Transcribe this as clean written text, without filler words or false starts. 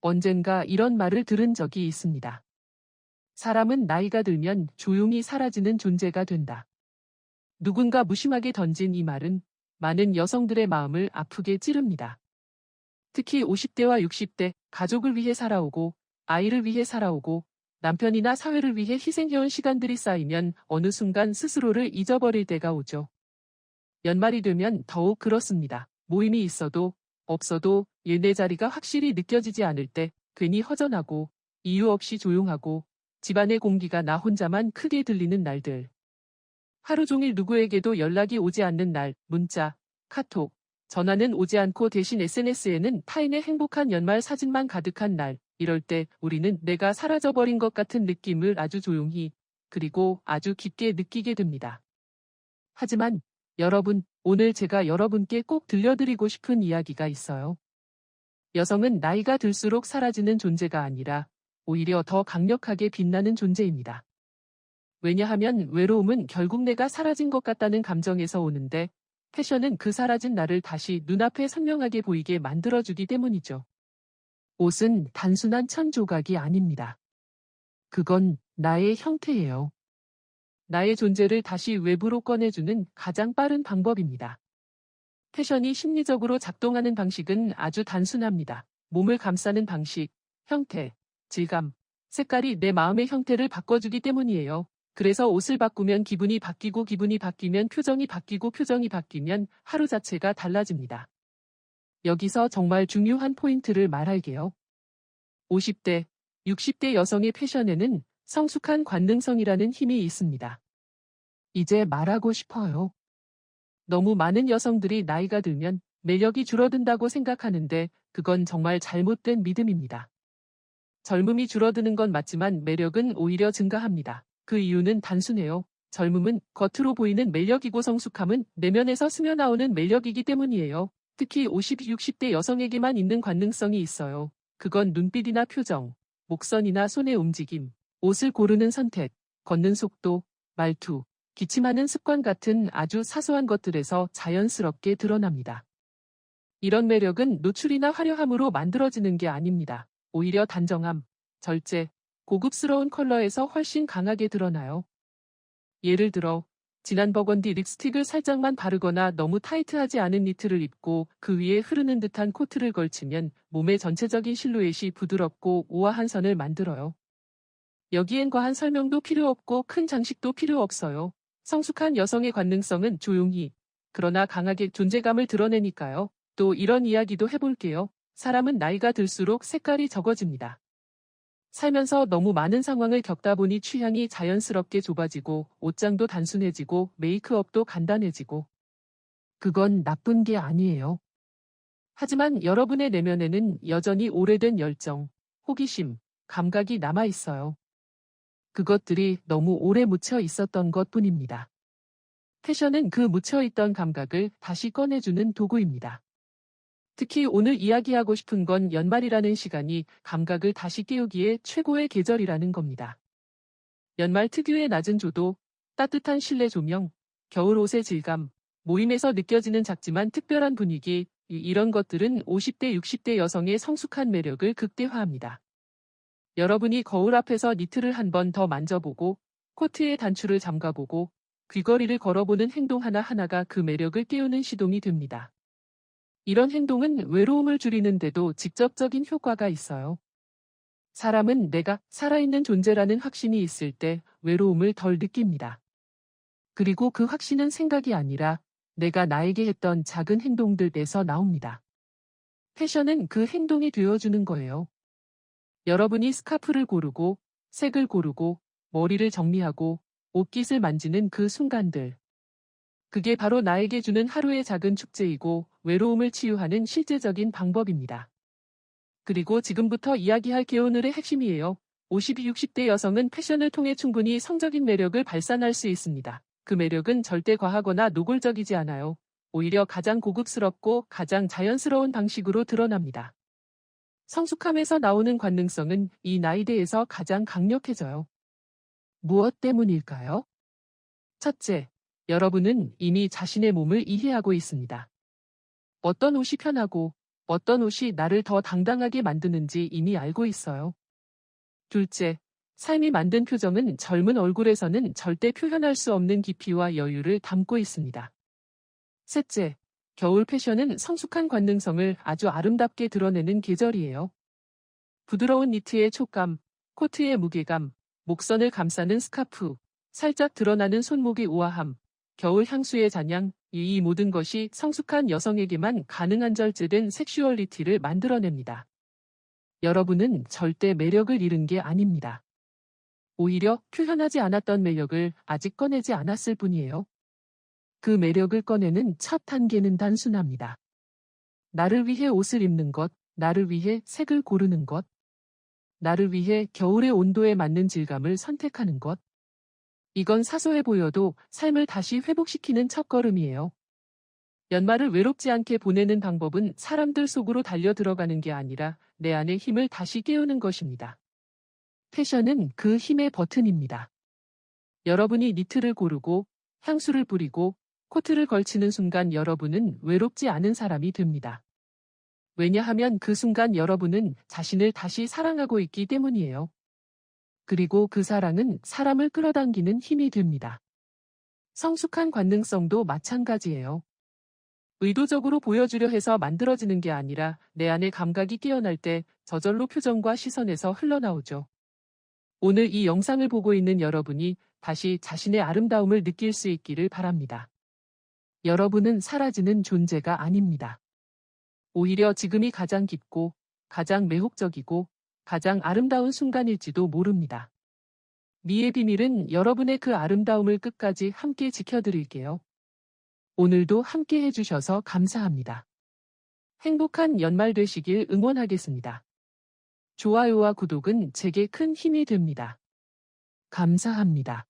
언젠가 이런 말을 들은 적이 있습니다. 사람은 나이가 들면 조용히 사라지는 존재가 된다. 누군가 무심하게 던진 이 말은 많은 여성들의 마음을 아프게 찌릅니다. 특히 50대와 60대, 가족을 위해 살아오고, 아이를 위해 살아오고, 남편이나 사회를 위해 희생해온 시간들이 쌓이면 어느 순간 스스로를 잊어버릴 때가 오죠. 연말이 되면 더욱 그렇습니다. 모임이 있어도 없어도 일 내 자리가 확실히 느껴지지 않을 때 괜히 허전하고 이유 없이 조용하고 집안의 공기가 나 혼자만 크게 들리는 날들. 하루 종일 누구에게도 연락이 오지 않는 날, 문자, 카톡, 전화는 오지 않고 대신 SNS에는 타인의 행복한 연말 사진만 가득한 날. 이럴 때 우리는 내가 사라져버린 것 같은 느낌을 아주 조용히 그리고 아주 깊게 느끼게 됩니다. 하지만 여러분, 오늘 제가 여러분께 꼭 들려드리고 싶은 이야기가 있어요. 여성은 나이가 들수록 사라지는 존재가 아니라 오히려 더 강력하게 빛나는 존재입니다. 왜냐하면 외로움은 결국 내가 사라진 것 같다는 감정에서 오는데 패션은 그 사라진 나를 다시 눈앞에 선명하게 보이게 만들어주기 때문이죠. 옷은 단순한 천 조각이 아닙니다. 그건 나의 형태예요. 나의 존재를 다시 외부로 꺼내주는 가장 빠른 방법입니다. 패션이 심리적으로 작동하는 방식은 아주 단순합니다. 몸을 감싸는 방식, 형태, 질감, 색깔이 내 마음의 형태를 바꿔주기 때문이에요. 그래서 옷을 바꾸면 기분이 바뀌고 기분이 바뀌면 표정이 바뀌고 표정이 바뀌면 하루 자체가 달라집니다. 여기서 정말 중요한 포인트를 말할게요. 50대, 60대 여성의 패션에는 성숙한 관능성이라는 힘이 있습니다. 이제 말하고 싶어요. 너무 많은 여성들이 나이가 들면 매력이 줄어든다고 생각하는데 그건 정말 잘못된 믿음입니다. 젊음이 줄어드는 건 맞지만 매력은 오히려 증가합니다. 그 이유는 단순해요. 젊음은 겉으로 보이는 매력이고 성숙함은 내면에서 스며나오는 매력이기 때문이에요. 특히 50, 60대 여성에게만 있는 관능성이 있어요. 그건 눈빛이나 표정, 목선이나 손의 움직임, 옷을 고르는 선택, 걷는 속도, 말투, 기침하는 습관 같은 아주 사소한 것들에서 자연스럽게 드러납니다. 이런 매력은 노출이나 화려함으로 만들어지는 게 아닙니다. 오히려 단정함, 절제, 고급스러운 컬러에서 훨씬 강하게 드러나요. 예를 들어 진한 버건디 립스틱을 살짝만 바르거나 너무 타이트하지 않은 니트를 입고 그 위에 흐르는 듯한 코트를 걸치면 몸의 전체적인 실루엣이 부드럽고 우아한 선을 만들어요. 여기엔 과한 설명도 필요 없고 큰 장식도 필요 없어요. 성숙한 여성의 관능성은 조용히, 그러나 강하게 존재감을 드러내니까요. 또 이런 이야기도 해볼게요. 사람은 나이가 들수록 색깔이 적어집니다. 살면서 너무 많은 상황을 겪다 보니 취향이 자연스럽게 좁아지고 옷장도 단순해지고 메이크업도 간단해지고. 그건 나쁜 게 아니에요. 하지만 여러분의 내면에는 여전히 오래된 열정, 호기심, 감각이 남아있어요. 그것들이 너무 오래 묻혀 있었던 것뿐입니다. 패션은 그 묻혀있던 감각을 다시 꺼내주는 도구입니다. 특히 오늘 이야기하고 싶은 건 연말이라는 시간이 감각을 다시 깨우기에 최고의 계절이라는 겁니다. 연말 특유의 낮은 조도, 따뜻한 실내 조명, 겨울 옷의 질감, 모임에서 느껴지는 작지만 특별한 분위기, 이런 것들은 50대, 60대 여성의 성숙한 매력을 극대화합니다. 여러분이 거울 앞에서 니트를 한 번 더 만져보고 코트의 단추를 잠가보고 귀걸이를 걸어보는 행동 하나하나가 그 매력을 깨우는 시동이 됩니다. 이런 행동은 외로움을 줄이는데도 직접적인 효과가 있어요. 사람은 내가 살아있는 존재라는 확신이 있을 때 외로움을 덜 느낍니다. 그리고 그 확신은 생각이 아니라 내가 나에게 했던 작은 행동들에서 나옵니다. 패션은 그 행동이 되어주는 거예요. 여러분이 스카프를 고르고, 색을 고르고, 머리를 정리하고, 옷깃을 만지는 그 순간들. 그게 바로 나에게 주는 하루의 작은 축제이고 외로움을 치유하는 실제적인 방법입니다. 그리고 지금부터 이야기할 게 오늘의 핵심이에요. 50, 60대 여성은 패션을 통해 충분히 성적인 매력을 발산할 수 있습니다. 그 매력은 절대 과하거나 노골적이지 않아요. 오히려 가장 고급스럽고 가장 자연스러운 방식으로 드러납니다. 성숙함에서 나오는 관능성은 이 나이대에서 가장 강력해져요. 무엇 때문일까요? 첫째, 여러분은 이미 자신의 몸을 이해하고 있습니다. 어떤 옷이 편하고 어떤 옷이 나를 더 당당하게 만드는지 이미 알고 있어요. 둘째, 삶이 만든 표정은 젊은 얼굴에서는 절대 표현할 수 없는 깊이와 여유를 담고 있습니다. 셋째, 겨울 패션은 성숙한 관능성을 아주 아름답게 드러내는 계절이에요. 부드러운 니트의 촉감, 코트의 무게감, 목선을 감싸는 스카프, 살짝 드러나는 손목의 우아함, 겨울 향수의 잔향, 이 모든 것이 성숙한 여성에게만 가능한 절제된 섹슈얼리티를 만들어냅니다. 여러분은 절대 매력을 잃은 게 아닙니다. 오히려 표현하지 않았던 매력을 아직 꺼내지 않았을 뿐이에요. 그 매력을 꺼내는 첫 단계는 단순합니다. 나를 위해 옷을 입는 것, 나를 위해 색을 고르는 것, 나를 위해 겨울의 온도에 맞는 질감을 선택하는 것. 이건 사소해 보여도 삶을 다시 회복시키는 첫걸음이에요. 연말을 외롭지 않게 보내는 방법은 사람들 속으로 달려 들어가는 게 아니라 내 안의 힘을 다시 깨우는 것입니다. 패션은 그 힘의 버튼입니다. 여러분이 니트를 고르고 향수를 뿌리고 코트를 걸치는 순간 여러분은 외롭지 않은 사람이 됩니다. 왜냐하면 그 순간 여러분은 자신을 다시 사랑하고 있기 때문이에요. 그리고 그 사랑은 사람을 끌어당기는 힘이 됩니다. 성숙한 관능성도 마찬가지예요. 의도적으로 보여주려 해서 만들어지는 게 아니라 내 안의 감각이 깨어날 때 저절로 표정과 시선에서 흘러나오죠. 오늘 이 영상을 보고 있는 여러분이 다시 자신의 아름다움을 느낄 수 있기를 바랍니다. 여러분은 사라지는 존재가 아닙니다. 오히려 지금이 가장 깊고 가장 매혹적이고 가장 아름다운 순간일지도 모릅니다. 미의 비밀은 여러분의 그 아름다움을 끝까지 함께 지켜드릴게요. 오늘도 함께 해주셔서 감사합니다. 행복한 연말 되시길 응원하겠습니다. 좋아요와 구독은 제게 큰 힘이 됩니다. 감사합니다.